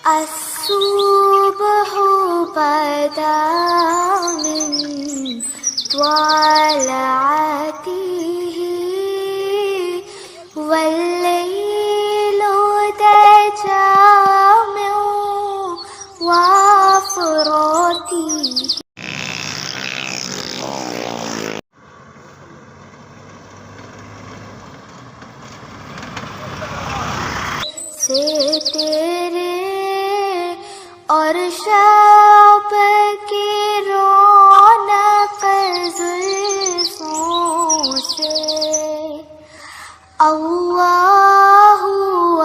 الصبح بدا من طلعته والليل دجى من وفراته. से तेरे और शब की रौनक जुल्फों से अल्लाहु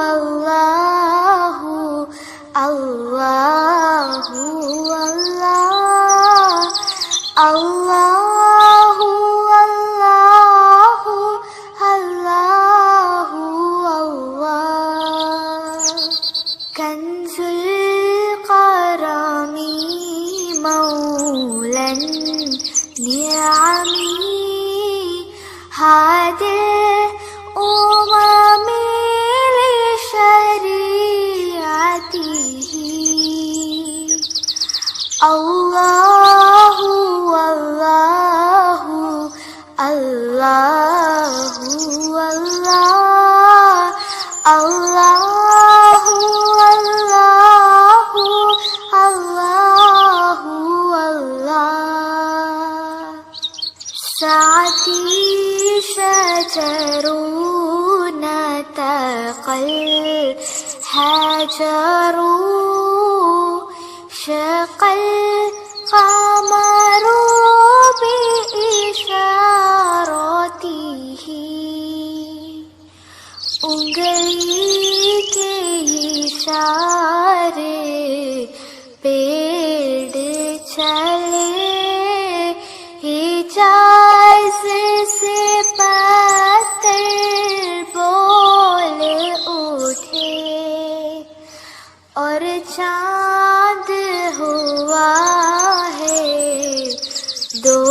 अल्लाहु अल्लाहु अल्लाह अल्लाहु अल्लाहु अल्लाहु अल्लाह कंजुल करमी मौलन निअमी हादिल उममी लिशरीअतिही अल्लाहु अल्लाहु अल्लाहु अल्लाह अल्लाहु अल्लाहु अल्लाहु अल्लाह साथी शजरून तक़ल हजरू शक़ल क़मरू बिइशारतिही उंगली के इशारे पेड़ चले हिजाज़ से पत्थर बोल उठे और चाँद हुआ है दो